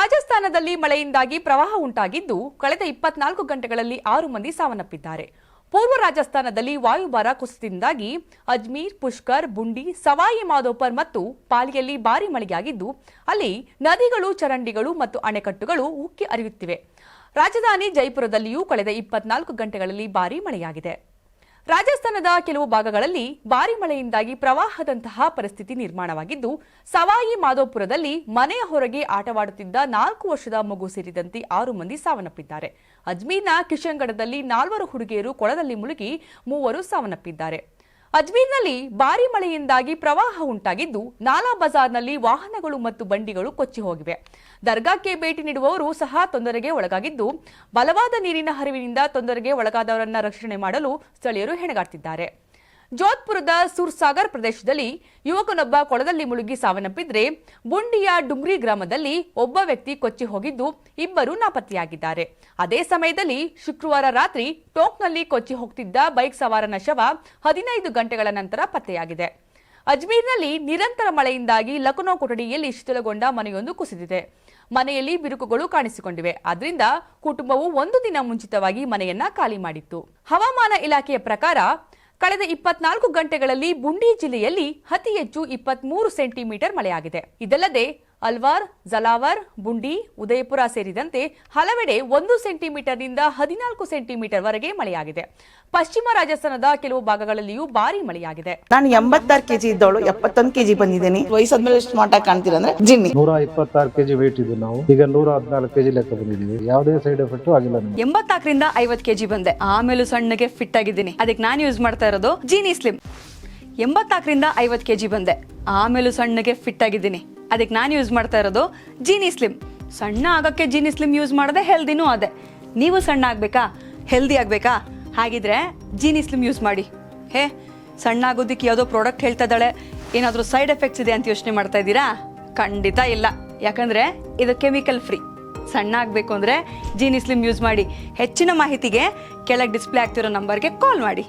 ರಾಜಸ್ಥಾನದಲ್ಲಿ ಮಳೆಯಿಂದಾಗಿ ಪ್ರವಾಹ ಉಂಟಾಗಿದ್ದು ಕಳೆದ 24 ಗಂಟೆಗಳಲ್ಲಿ 6 ಮಂದಿ ಸಾವನ್ನಪ್ಪಿದ್ದಾರೆ. ಪೂರ್ವ ರಾಜಸ್ಥಾನದಲ್ಲಿ ವಾಯುಭಾರ ಕುಸಿತದಿಂದಾಗಿ ಅಜ್ಮೀರ್, ಪುಷ್ಕರ್, ಬುಂಡಿ, ಸವಾಯಿ ಮಾಧೋಪುರ್ ಮತ್ತು ಪಾಲಿಯಲ್ಲಿ ಭಾರೀ ಮಳೆಯಾಗಿದ್ದು ಅಲ್ಲಿ ನದಿಗಳು, ಚರಂಡಿಗಳು ಮತ್ತು ಅಣೆಕಟ್ಟುಗಳು ಉಕ್ಕಿ ಹರಿಯುತ್ತಿವೆ. ರಾಜಧಾನಿ ಜೈಪುರದಲ್ಲಿಯೂ ಕಳೆದ 24 ಗಂಟೆಗಳಲ್ಲಿ ಭಾರೀ ಮಳೆಯಾಗಿದೆ. ರಾಜಸ್ಥಾನದ ಕೆಲವು ಭಾಗಗಳಲ್ಲಿ ಭಾರೀ ಮಳೆಯಿಂದಾಗಿ ಪ್ರವಾಹದಂತಹ ಪರಿಸ್ಥಿತಿ ನಿರ್ಮಾಣವಾಗಿದ್ದು, ಸವಾಯಿ ಮಾಧೋಪುರದಲ್ಲಿ ಮನೆಯ ಹೊರಗೆ ಆಟವಾಡುತ್ತಿದ್ದ 4 ವರ್ಷದ ಮಗು ಸೇರಿದಂತೆ 6 ಮಂದಿ ಸಾವನ್ನಪ್ಪಿದ್ದಾರೆ. ಅಜ್ಮೀರ್ನ ಕಿಶನ್ಗಢದಲ್ಲಿ 4 ಹುಡುಗಿಯರು ಕೊಳದಲ್ಲಿ ಮುಳುಗಿ 3 ಸಾವನ್ನಪ್ಪಿದ್ದಾರೆ. ಅಜ್ಮೀರ್ನಲ್ಲಿ ಭಾರೀ ಮಳೆಯಿಂದಾಗಿ ಪ್ರವಾಹ ಉಂಟಾಗಿದ್ದು, ನಾಲಾ ಬಜಾರ್ನಲ್ಲಿ ವಾಹನಗಳು ಮತ್ತು ಬಂಡಿಗಳು ಕೊಚ್ಚಿ ಹೋಗಿವೆ. ದರ್ಗಾಕ್ಕೆ ಭೇಟಿ ನೀಡುವವರು ಸಹ ತೊಂದರೆಗೆ ಒಳಗಾಗಿದ್ದು, ಬಲವಾದ ನೀರಿನ ಹರಿವಿನಿಂದ ತೊಂದರೆಗೆ ಒಳಗಾದವರನ್ನು ರಕ್ಷಣೆ ಮಾಡಲು ಸ್ಥಳೀಯರು ಹೆಣಗಾಡ್ತಿದ್ದಾರೆ. ಜೋಧ್ಪುರದ ಸುರ್ಸಾಗರ್ ಪ್ರದೇಶದಲ್ಲಿ ಯುವಕನೊಬ್ಬ ಕೊಳದಲ್ಲಿ ಮುಳುಗಿ ಸಾವನ್ನಪ್ಪಿದ್ರೆ, ಬುಂಡಿಯ ಡುಂಗ್ರಿ ಗ್ರಾಮದಲ್ಲಿ ಒಬ್ಬ ವ್ಯಕ್ತಿ ಕೊಚ್ಚಿ ಹೋಗಿದ್ದು 2 ನಾಪತ್ತೆಯಾಗಿದ್ದಾರೆ. ಅದೇ ಸಮಯದಲ್ಲಿ ಶುಕ್ರವಾರ ರಾತ್ರಿ ಟೋಂಕ್ನಲ್ಲಿ ಕೊಚ್ಚಿ ಹೋಗ್ತಿದ್ದ ಬೈಕ್ ಸವಾರನ ಶವ 15 ಗಂಟೆಗಳ ನಂತರ ಪತ್ತೆಯಾಗಿದೆ. ಅಜ್ಮೀರ್ನಲ್ಲಿ ನಿರಂತರ ಮಳೆಯಿಂದಾಗಿ ಲಖನೌ ಕೊಠಡಿಯಲ್ಲಿ ಶಿಥಿಲಗೊಂಡ ಮನೆಯೊಂದು ಕುಸಿದಿದೆ. ಮನೆಯಲ್ಲಿ ಬಿರುಕುಗಳು ಕಾಣಿಸಿಕೊಂಡಿವೆ. ಆದ್ದರಿಂದ ಕುಟುಂಬವು 1 ದಿನ ಮುಂಚಿತವಾಗಿ ಮನೆಯನ್ನ ಖಾಲಿ ಮಾಡಿತ್ತು. ಹವಾಮಾನ ಇಲಾಖೆಯ ಪ್ರಕಾರ ಕಳೆದ 24 ಗಂಟೆಗಳಲ್ಲಿ ಬುಂಡಿ ಜಿಲ್ಲೆಯಲ್ಲಿ ಅತಿ ಹೆಚ್ಚು 23 ಸೆಂಟಿಮೀಟರ್ ಮಳೆಯಾಗಿದೆ. ಇದಲ್ಲದೆ ಅಲ್ವಾರ್, ಜಲಾವರ್, ಬುಂಡಿ, ಉದಯಪುರ ಸೇರಿದಂತೆ ಹಲವೆಡೆ 1 ಸೆಂಟಿಮೀಟರ್ನಿಂದ 14 ಸೆಂಟಿಮೀಟರ್ ವರೆಗೆ ಮಳೆಯಾಗಿದೆ. ಪಶ್ಚಿಮ ರಾಜಸ್ಥಾನದ ಕೆಲವು ಭಾಗಗಳಲ್ಲಿಯೂ ಭಾರೀ ಮಳೆಯಾಗಿದೆ. ನಾನು 86 ಕೆಜಿ ಇದ್ದವಳು 71 ಕೆಜಿ ಬಂದಿದ್ದೇನೆ. ವಯಸ್ಸಾದ್ಮೇಲೆ ಸ್ಮಾರ್ಟ್ ಆಗಿ ಕಾಣ್ತೀರಾ ಅಂದ್ರೆ ಜಿನ್ನಿ. 126 ಕೆಜಿ ವೇಟ್ ಇದ್ದು ನಾವು ಈಗ 114 ಕೆಜಿ ಲೆಕ್ಕ ಬಂದಿದ್ದೀವಿ. ಯಾವುದೇ ಸೈಡ್ ಎಫೆಕ್ಟ್ ಆಗಿಲ್ಲ. 84ರಿಂದ 50 ಕೆಜಿ ಬಂದೆ. ಆಮೇಲೆ ಸಣ್ಣಗೆ ಫಿಟ್ ಆಗಿದ್ದೀನಿ. ಅದಕ್ಕೆ ನಾನು ಯೂಸ್ ಮಾಡ್ತಾ ಇರೋದು ಜೀನಿ ಸ್ಲಿಮ್. 84ರಿಂದ 50 ಕೆಜಿ ಬಂದೆ. ಆಮೇಲೆ ಸಣ್ಣಗೆ ಫಿಟ್ ಆಗಿದ್ದೀನಿ. ಅದಕ್ಕೆ ನಾನು ಯೂಸ್ ಮಾಡ್ತಾ ಇರೋದು ಜೀನಿ ಸ್ಲಿಮ್. ಸಣ್ಣ ಆಗಕ್ಕೆ ಜೀನಿ ಸ್ಲಿಮ್ ಯೂಸ್ ಮಾಡದೆ ಹೆಲ್ದಿನೂ ಅದೇ. ನೀವು ಸಣ್ಣ ಆಗ್ಬೇಕಾ, ಹೆಲ್ದಿ ಆಗ್ಬೇಕಾ? ಹಾಗಿದ್ರೆ ಜೀನಿ ಸ್ಲಿಮ್ ಯೂಸ್ ಮಾಡಿ. ಸಣ್ಣ ಆಗೋದಕ್ಕೆ ಯಾವುದೋ ಪ್ರಾಡಕ್ಟ್ ಹೇಳ್ತಾ ಇದ್ದಾಳೆ, ಏನಾದರೂ ಸೈಡ್ ಎಫೆಕ್ಟ್ಸ್ ಇದೆ ಅಂತ ಯೋಚನೆ ಮಾಡ್ತಾ ಇದ್ದೀರಾ? ಖಂಡಿತ ಇಲ್ಲ. ಯಾಕಂದ್ರೆ ಇದು ಕೆಮಿಕಲ್ ಫ್ರೀ. ಸಣ್ಣ ಆಗಬೇಕು ಅಂದ್ರೆ ಜೀನಿ ಸ್ಲಿಮ್ ಯೂಸ್ ಮಾಡಿ. ಹೆಚ್ಚಿನ ಮಾಹಿತಿಗೆ ಕೆಳಗೆ ಡಿಸ್ಪ್ಲೇ ಆಗ್ತಿರೋ ನಂಬರ್ಗೆ ಕಾಲ್ ಮಾಡಿ.